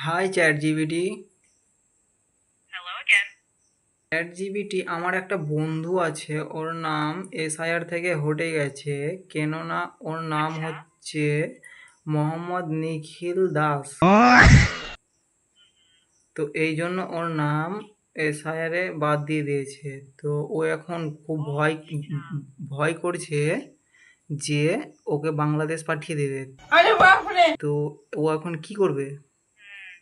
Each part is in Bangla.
High ChatGPT. Hello again. ChatGPT, আমার একটা বন্ধু আছে, ওর নাম এসআইআর থেকে হটে গেছে, কেননা ওর নাম আচ্ছা। হচ্ছে মোহাম্মদ নিখিল দাস। তো এই জন্য ওর নাম এসআইআরে বাদ দিয়ে দিয়েছে। তো ও এখন খুব ও ভয় আচ্ছা। ভয় করছে যে ওকে বাংলাদেশ পাঠিয়ে দেবে। তো ও এখন কি করবে? হুম,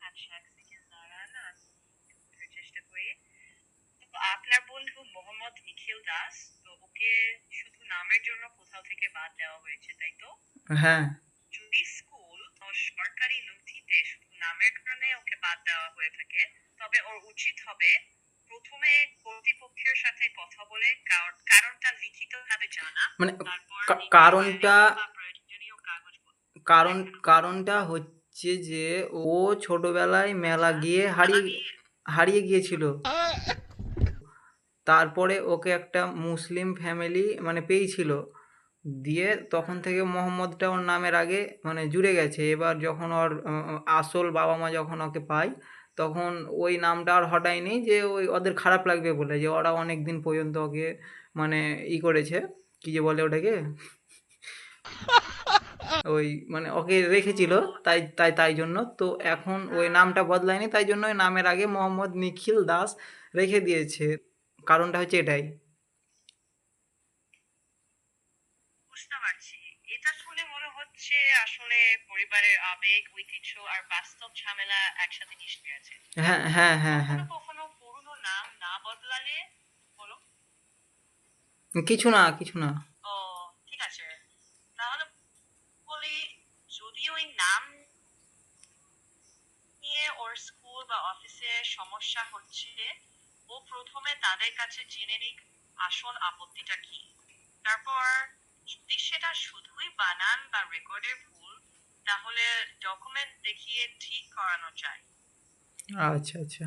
আচ্ছা এক সেকেন্ড দাঁড়ান আমি একটু চেষ্টা করি। তো আপনার বন্ধু মোহাম্মদ নিখিল দাস, তো ওকে শুধু নামের জন্য কোথাও থেকে বাদ দেওয়া হয়েছে, তাই তো? হ্যাঁ। যদি স্কুল ও সরকারি নথিতে শুধু নামের কারণে ওকে বাদ দেওয়া হয়ে থাকে, তবে ওর উচিত হবে প্রথমে কর্তৃপক্ষের সাথে কথা বলে কারণটা লিখিতভাবে জানা, মানে তারপর নিজের কারণটা আইডি বা প্রয়োজনীয় কাগজপত্র কারণ দেখানো। কারণটা হচ্ছে যে ও ছোটবেলায় মেলা আচ্ছা। গিয়ে হারিয়ে হারিয়ে গিয়েছিল। তারপরে ওকে একটা মুসলিম ফ্যামিলি মানে পেয়েছিল, দিয়ে তখন থেকে মোহাম্মদটা ওর নামের আগে মানে জুড়ে গেছে। এবার যখন ওর আসল বাবা মা যখন ওকে পায়, তখন ওই নামটা আর হটায়নি, যে ওই ওদের খারাপ লাগবে বলে, যে ওরা অনেক দিন পর্যন্ত ওকে মানে করেছে, কি যে বলে ওটাকে, ওই মানে ওকে ও রেখেছিল। তাই জন্য তো এখন ওই নামটা বদলায়নি, তাই জন্য ওই নামের আগে মোহাম্মদ নিখিল দাস রেখে দিয়েছে। কারণটা হচ্ছে এটাই। বুঝতে পারছি। এটা শুনে মনে হচ্ছে আসলে পরিবারের আবেগ, ঐতিহ্য আর বাস্তব ঝামেলা একসাথে মিশে গেছে। হ্যাঁ, হ্যাঁ, হ্যাঁ, কখনো হ্যাঁ। কখনো পুরনো নাম না বদলালে বলো। কিছু না, কিছু না। ও ঠিক আছে, তাহলে বলি, যদি ওই নাম নিয়ে ওর স্কুল বা অফিসে সমস্যা হচ্ছে, ও প্রথমে তাদের কাছে জেনে নিক আসল আপত্তিটা কি। তারপর যদি সেটা শুধুই বানান বা রেকর্ডের ভুল, তাহলে ডকুমেন্ট দেখিয়ে ঠিক করানো যায়। আচ্ছা, আচ্ছা।